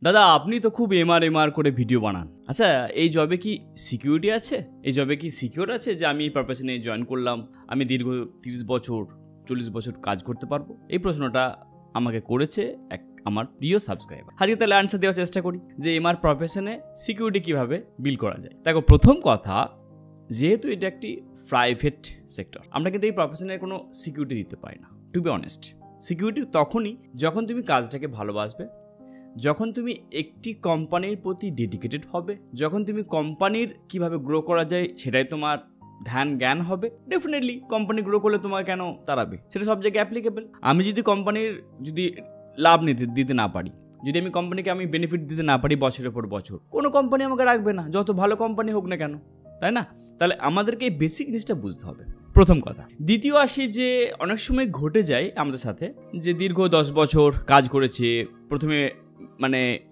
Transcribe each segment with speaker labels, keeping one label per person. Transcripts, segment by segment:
Speaker 1: দাদা আপনি তো খুব এমআর করে ভিডিও বানান, আচ্ছা এই জবে কি সিকিউরিটি আছে? এই জবে কি সিকিউর আছে যে আমি এই প্রফেশনে জয়েন করলাম, আমি দীর্ঘ 30 বছর 40 বছর কাজ করতে পারবো? এই প্রশ্নটা আমাকে করেছে আমার প্রিয় সাবস্ক্রাইবার। আজকে তাহলে অ্যান্সার দেওয়ার চেষ্টা করি যে এমআর প্রফেশনে সিকিউরিটি কিভাবে বিল করা যায়। দেখো, প্রথম কথা, যেহেতু এটা একটি প্রাইভেট সেক্টর, আমরা কিন্তু এই প্রফেশনের কোনো সিকিউরিটি দিতে পারি না। টু বি অনেস্ট, সিকিউরিটি তখনই যখন তুমি কাজটাকে ভালোবাসবে, যখন তুমি একটি কোম্পানির প্রতি ডেডিকেটেড হবে, যখন তুমি কোম্পানির কিভাবে গ্রো করা যায় সেটাই তোমার ধ্যান জ্ঞান হবে। ডেফিনেটলি কোম্পানি গ্রো করলে তোমার কেন তাড়াবে, সেটা সব জায়গায় অ্যাপ্লিকেবল। আমি যদি কোম্পানির লাভ দিতে না পারি, যদি আমি কোম্পানিকে বেনিফিট দিতে না পারি বছরের পর বছর, কোনো কোম্পানি আমাকে রাখবে না, যত ভালো কোম্পানি হোক না কেন, তাই না? তাহলে আমাদেরকে এই বেসিক জিনিসটা বুঝতে হবে, প্রথম কথা। দ্বিতীয় আসি যে অনেক সময় ঘটে যায় আমাদের সাথে যে দীর্ঘ 10 বছর কাজ করেছে, প্রথমে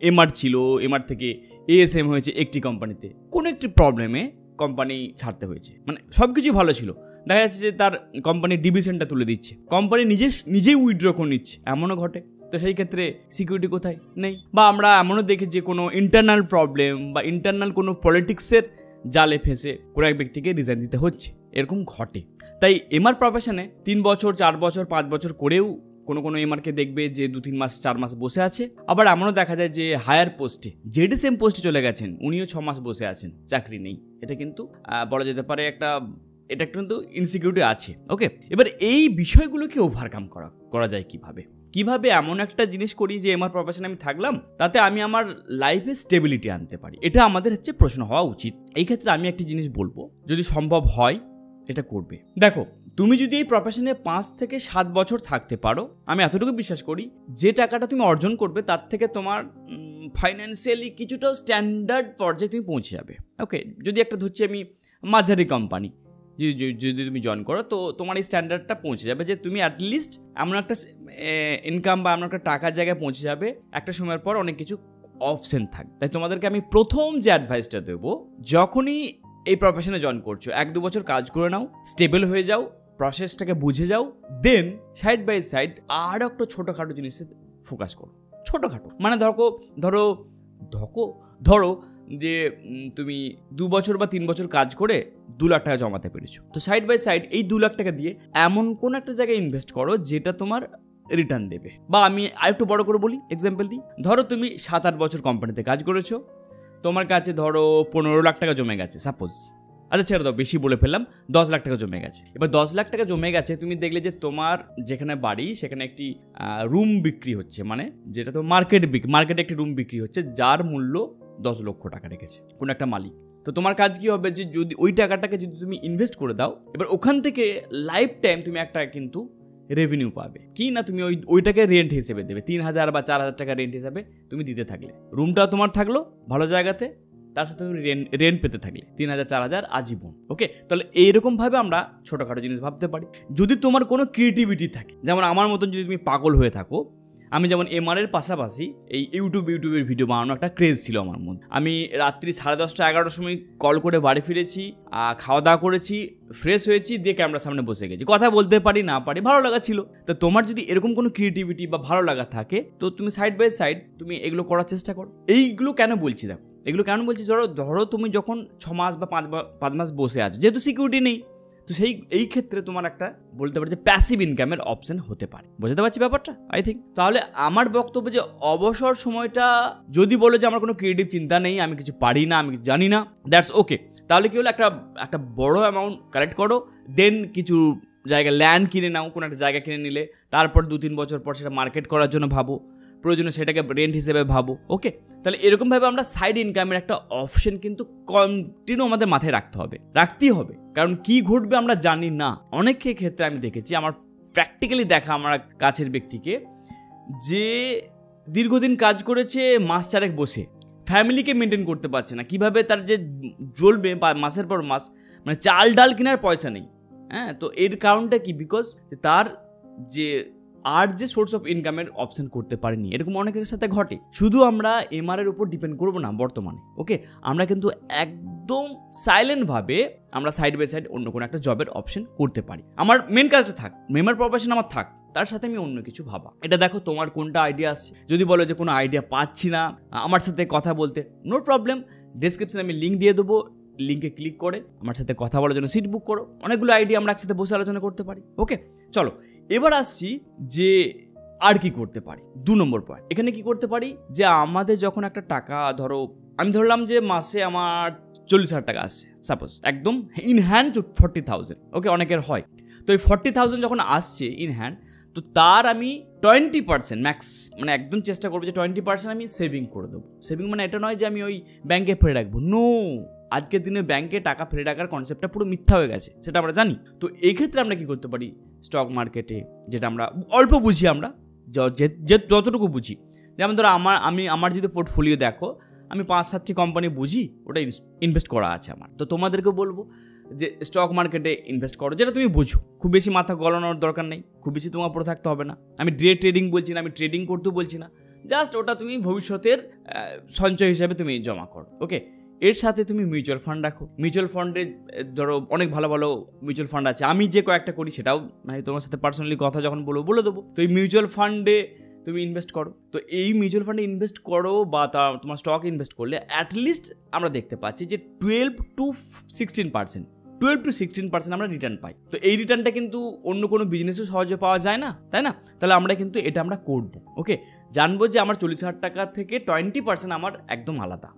Speaker 1: এমআর ছিল, এমআর থেকে এএসএম হয়েছে একটি কোম্পানিতে, কোনো একটি প্রবলেমে কোম্পানি ছাড়তে হয়েছে, সব কিছুই ভালো ছিল, দেখা যাচ্ছে যে তার কোম্পানির ডিভিশনটা তুলে দিচ্ছে, কোম্পানি নিজেই উইথড্র করে নিচ্ছে, এমনও ঘটে। তো সেই ক্ষেত্রে সিকিউরিটি কোথায়? নেই। বা আমরা এমনও দেখি যে কোনো ইন্টারনাল প্রবলেম বা ইন্টারনাল কোনো পলিটিক্সের জালে ফেঁসে কোনো এক ব্যক্তিকে রিজাইন দিতে হচ্ছে, এরকম ঘটে। তাই এমআর প্রফেশনে 3 বছর 4 বছর 5 বছর করেও কোনো এমআরকে দেখবে যে 2-3 মাস 4 মাস বসে আছে। আবার এমনও দেখা যায় যে হায়ার পোস্টে, যেটি সেম পোস্টে চলে গেছেন, উনিও 6 মাস বসে আছেন, চাকরি নেই। এটা কিন্তু বলা যেতে পারে এটা কিন্তু ইনসিকিউরিটি আছে। ওকে, এবার এই বিষয়গুলোকে ওভারকাম করা যায় কিভাবে এমন একটা জিনিস করি যে এমআর প্রফেশনে আমি থাকলাম, তাতে আমি আমার লাইফে স্টেবিলিটি আনতে পারি। এটা আমাদের প্রশ্ন হওয়া উচিত। এই ক্ষেত্রে আমি একটি জিনিস বলবো, যদি সম্ভব হয় এটা করবে। দেখো, তুমি যদি এই প্রফেশনে 5 থেকে 7 বছর থাকতে পারো, আমি এতটুকু বিশ্বাস করি যে টাকাটা তুমি অর্জন করবে তার থেকে তোমার ফাইন্যান্সিয়ালি কিছুটা স্ট্যান্ডার্ড পর্যায়ে তুমি পৌঁছে যাবে। ওকে, যদি একটা ধরছি আমি মাঝারি কোম্পানি যদি তুমি জয়েন করো, তো তোমার এই স্ট্যান্ডার্ডটা পৌঁছে যাবে যে তুমি অ্যাটলিস্ট এমন একটা ইনকাম বা এমন একটা টাকার জায়গায় পৌঁছে যাবে, একটা সময়ের পর অনেক কিছু অপশন থাকবে। তাই তোমাদেরকে আমি প্রথম যে অ্যাডভাইসটা দেবো, যখনই এই প্রফেশনে জয়েন করছো, 1-2 বছর কাজ করে নাও, স্টেবল হয়ে যাও, প্রসেসটাকে বুঝে যাও, দেন সাইড বাই সাইড আরও একটা ছোটোখাটো জিনিসে ফোকাস করো। ছোটোখাটো ধরো যে তুমি 2 বছর বা 3 বছর কাজ করে 2 লাখ টাকা জমাতে পেরেছো, তো সাইড বাই সাইড এই 2 লাখ টাকা দিয়ে এমন কোন একটা জায়গায় ইনভেস্ট করো যেটা তোমার রিটার্ন দেবে। বা আমি আরেকটু বড় করে বলি, এক্সাম্পল দিই, ধরো তুমি 7-8 বছর কোম্পানিতে কাজ করেছো, তোমার কাছে ধরো 15 লাখ টাকা জমে গেছে সাপোজ, আচ্ছা ছেড়ে দাও, বেশি বলে ফেললাম, 10 লাখ টাকা জমে গেছে। এবার 10 লাখ টাকা জমে গেছে, তুমি দেখলে যে তোমার যেখানে বাড়ি সেখানে একটি রুম বিক্রি হচ্ছে, যেটা তো মার্কেটে একটি রুম বিক্রি হচ্ছে, যার মূল্য 10 লক্ষ টাকা রেখেছে কোনো একটা মালিক। তো তোমার কাজ কি হবে যে যদি ওই টাকাটাকে যদি তুমি ইনভেস্ট করে দাও, এবার ওখান থেকে লাইফ টাইম তুমি একটা কিন্তু রেভিনিউ পাবে। কি না, তুমি ওইটাকে রেন্ট হিসেবে দেবে, 3,000 বা 4,000 টাকা রেন্ট হিসেবে তুমি দিতে থাকলে, রুমটাও তোমার থাকলো ভালো জায়গাতে, তার সাথে তুমি রেন্ট পেতে থাকলে 3,000-4,000 আজীবন। ওকে, তাহলে এইরকমভাবে আমরা ছোটোখাটো জিনিস ভাবতে পারি। যদি তোমার কোনো ক্রিয়েটিভিটি থাকে, যেমন আমার মতন যদি তুমি পাগল হয়ে থাকো, আমি যেমন এমআরের পাশাপাশি এই ইউটিউবের ভিডিও বানানো একটা ক্রেজ ছিল আমার মধ্যে। আমি রাত্রি 10:30-11টার সময় কল করে বাড়ি ফিরেছি, খাওয়া দাওয়া করেছি, ফ্রেশ হয়েছি, দিয়ে ক্যামেরার সামনে বসে গেছি, কথা বলতে পারি না পারি, ভালো লাগা ছিল। তো তোমার যদি এরকম কোনো ক্রিয়েটিভিটি বা ভালো লাগা থাকে, তো তুমি সাইড বাই সাইড তুমি এগুলো করার চেষ্টা করো। এইগুলো কেন বলছি, দেখো এগুলো কেন বলছি, ধরো তুমি যখন 6 মাস বা 5 মাস বসে আছো, যেহেতু সিকিউরিটি নেই, তো এই ক্ষেত্রে তোমার একটা বলতে পারে যে প্যাসিভ ইনকামের অপশন হতে পারে। বুঝতে পারছি ব্যাপারটা, আই থিঙ্ক। তাহলে আমার বক্তব্য যে অবসর সময়টা যদি বলো যে আমার কোনো ক্রিয়েটিভ চিন্তা নেই, আমি কিছু পারি না, আমি কিছু জানি না, দ্যাটস ওকে। তাহলে কি হলো, একটা বড় অ্যামাউন্ট কালেক্ট করো, দেন কিছু জায়গা ল্যান্ড কিনে নাও, কোনো একটা জায়গা কিনে নিলে, তারপর 2-3 বছর পর সেটা মার্কেট করার জন্য ভাবো, প্রয়োজনে সেটাকে রেন্ট হিসেবে ভাবো। ওকে, তাহলে এরকমভাবে আমরা সাইড ইনকামের একটা অপশন কিন্তু কন্টিনিউ আমাদের মাথায় রাখতেই হবে, কারণ কি ঘটবে আমরা জানি না। অনেক ক্ষেত্রে আমি দেখেছি, আমার প্র্যাকটিক্যালি দেখা আমার কাছের ব্যক্তিকে, যে দীর্ঘদিন কাজ করেছে, মাস 4 বসে ফ্যামিলিকে মেনটেন করতে পারছে না, কিভাবে তার যে জ্বলবে মাসের পর মাস, চাল ডাল কেনার পয়সা নেই। হ্যাঁ, তো এর কারণটা কি, বিকজ তার যে সোর্স অফ ইনকামের অপশন করতে পারেনি। এরকম অনেকের সাথে ঘটে। শুধু আমরা এমআরের উপর ডিপেন্ড করবো না বর্তমানে। ওকে, আমরা কিন্তু একদম সাইলেন্টভাবে আমরা সাইড বাই সাইড অন্য কোনো একটা জবের অপশন করতে পারি। আমার মেন কাজটা থাক, এমআর প্রফেশন আমার থাক, তার সাথে আমি অন্য কিছু ভাবা। এটা দেখো তোমার কোনটা আইডিয়া আসছে। যদি বলো যে কোনো আইডিয়া পাচ্ছি না আমার সাথে কথা বলতে, নো প্রবলেম, ডেসক্রিপশনে আমি লিঙ্ক দিয়ে দেবো, লিঙ্কে ক্লিক করে আমার সাথে কথা বলার জন্য সিট বুক করো। অনেকগুলো আইডিয়া আমরা একসাথে বসে আলোচনা করতে পারি। ওকে, চলো এবার আসছি যে আর কি করতে পারি। 2 নম্বর পয়েন্ট, এখানে কি করতে পারি যে আমাদের যখন একটা টাকা, ধরো আমি ধরলাম যে মাসে আমার 40,000 টাকা আসছে, সাপোজ একদম ইন হ্যান্ড 40,000। ওকে, অনেকের হয়। তো এই 40,000 যখন আসছে ইন হ্যান্ড, তো তার আমি 20% ম্যাক্স, মানে একদম চেষ্টা করবো যে 20% আমি সেভিং করে দেবো। সেভিং মানে এটা নয় যে আমি ওই ব্যাংকে ফেলে রাখবো, নো। আজকের দিনে ব্যাংকে টাকা ফেলে রাখার কনসেপ্টটা পুরো মিথ্যা হয়ে গেছে, সেটা আমরা জানি। তো এই ক্ষেত্রে আমরা কি করতে পারি, স্টক মার্কেটে, যেটা আমরা অল্প বুঝি, আমরা যতটুকু বুঝি, যেমন ধরো আমার যদি পোর্টফোলিও দেখো, আমি 5-7টি কোম্পানি বুঝি, ওটা ইনভেস্ট করা আছে আমার। তো তোমাদেরকে বলবো যে স্টক মার্কেটে ইনভেস্ট করো, যেটা তুমি বুঝো। খুব বেশি মাথা গলানোর দরকার নেই, খুব বেশি তোমার পড়ে থাকতে হবে না। আমি ডে ট্রেডিং বলছি না, আমি ট্রেডিং করতেও বলছি না, জাস্ট ওটা তুমি ভবিষ্যতের সঞ্চয় হিসাবে তুমি জমা করো। ওকে, এর সাথে তুমি মিউচুয়াল ফান্ড রাখো। মিউচুয়াল ফান্ডে ধরো অনেক ভালো ভালো মিউচুয়াল ফান্ড আছে, আমি যে কয়েকটা করি সেটাও নাই তোমার সাথে পার্সোনালি কথা যখন বলে দেবো। তো এই মিউচুয়াল ফান্ডে তুমি ইনভেস্ট করো। তো এই মিউচুয়াল ফান্ডে ইনভেস্ট করো বা তোমার স্টক ইনভেস্ট করলে অ্যাটলিস্ট আমরা দেখতে পাচ্ছি যে 12-16% আমরা রিটার্ন পাই। তো এই রিটার্নটা কিন্তু অন্য কোনো বিজনেসও সহজে পাওয়া যায় না, তাই না? তাহলে আমরা কিন্তু এটা আমরা করবো। ওকে, জানবো যে আমার 40,000 টাকা থেকে 20% আমার একদম আলাদা,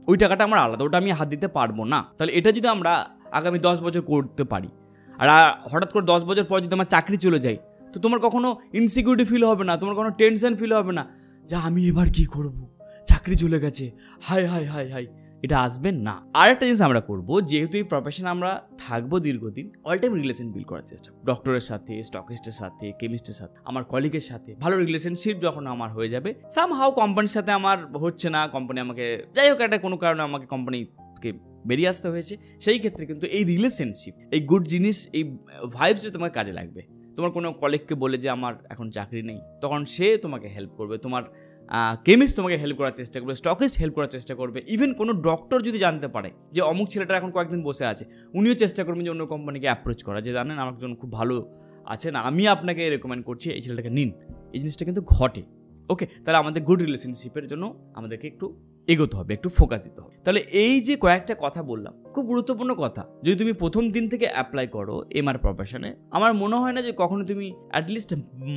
Speaker 1: ওই টাকাটা আমার আলাদা, ওটা আমি হাত দিতে পারবো না। তাহলে এটা যদি আমরা আগামী 10 বছর করতে পারি, আর হঠাৎ করে 10 বছর পর যদি আমার চাকরি চলে যায়, তো তোমার কখনো ইনসিকিউরিটি ফিল হবে না, তোমার কোনো টেনশন ফিল হবে না যে আমি এবার কি করব, চাকরি চলে গেছে, হাই হাই হাই হাই, এটা আসবে না। আর একটা জিনিস আমরা করবো, যেহেতু এই প্রফেশনে আমরা থাকবো দীর্ঘদিন, অল টাইম রিলেশন বিল্ড করার চেষ্টা, ডক্টরের সাথে, স্টকিস্টের সাথে, কেমিস্টের সাথে, আমার কলিগের সাথে ভালো রিলেশনশিপ যখন আমার হয়ে যাবে, সামহাউ কোম্পানির সাথে আমার হচ্ছে না, কোম্পানি আমাকে, যাই হোক একটা কোনো কারণে আমাকে কোম্পানিকে বেরিয়ে আসতে হয়েছে, সেই ক্ষেত্রে কিন্তু এই রিলেশনশিপ, এই গুড জিনিস, এই ভাইবসে তোমার কাজে লাগবে। তোমার কোনো কলিগকে বলে যে আমার এখন চাকরি নেই, তখন সে তোমাকে হেল্প করবে, তোমার কেমিস্ট তোমাকে হেল্প করার চেষ্টা করবে, স্টকিস্ট হেল্প করার চেষ্টা করবে, ইভেন কোনো ডক্টর যদি জানতে পারে যে অমুক ছেলেটা এখন কয়েকদিন বসে আছে, উনিও চেষ্টা করবেন যে অন্য কোম্পানিকে অ্যাপ্রোচ করা, যে জানেন আমার একজন খুব ভালো আছেন, আমি আপনাকে রেকমেন্ড করছি, এই ছেলেটাকে নিন। এই জিনিসটা কিন্তু ঘটে। ওকে, তাহলে আমাদের গুড রিলেশনশিপের জন্য আমাদেরকে একটু এগোতে হবে, একটু ফোকাস দিতে হবে। তাহলে এই যে কয়েকটা কথা বললাম, খুব গুরুত্বপূর্ণ কথা, যদি তুমি প্রথম দিন থেকে অ্যাপ্লাই করো এমআর প্রফেশনে, আমার মনে হয় না যে কখনো তুমি অ্যাটলিস্ট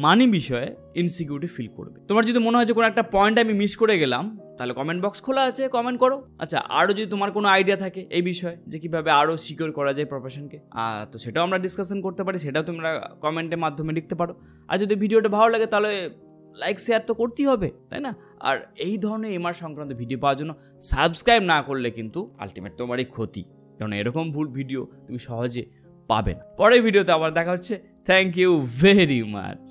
Speaker 1: মানি বিষয়ে ইনসিকিউরিটি ফিল করবে। তোমার যদি মনে হয় যে কোনো একটা পয়েন্ট আমি মিস করে গেলাম, তাহলে কমেন্ট বক্স খোলা আছে, কমেন্ট করো। আচ্ছা, আরও যদি তোমার কোনো আইডিয়া থাকে এই বিষয়ে যে কীভাবে আরও সিকিউর করা যায় প্রফেশনকে, তো সেটাও আমরা ডিসকাশন করতে পারি, সেটাও তোমরা কমেন্টের মাধ্যমে লিখতে পারো। আর যদি ভিডিওটা ভালো লাগে তাহলে লাইক শেয়ার তো করতেই হবে, তাই না? আর এই ধরনের এমআর সংক্রান্ত ভিডিও পাওয়ার জন্য সাবস্ক্রাইব না করলে কিন্তু আলটিমেট তোমারই ক্ষতি, কারণ এরকম ভুল ভিডিও তুমি সহজে পাবে না। পরের ভিডিওতে আবার দেখা হচ্ছে। Thank you very much.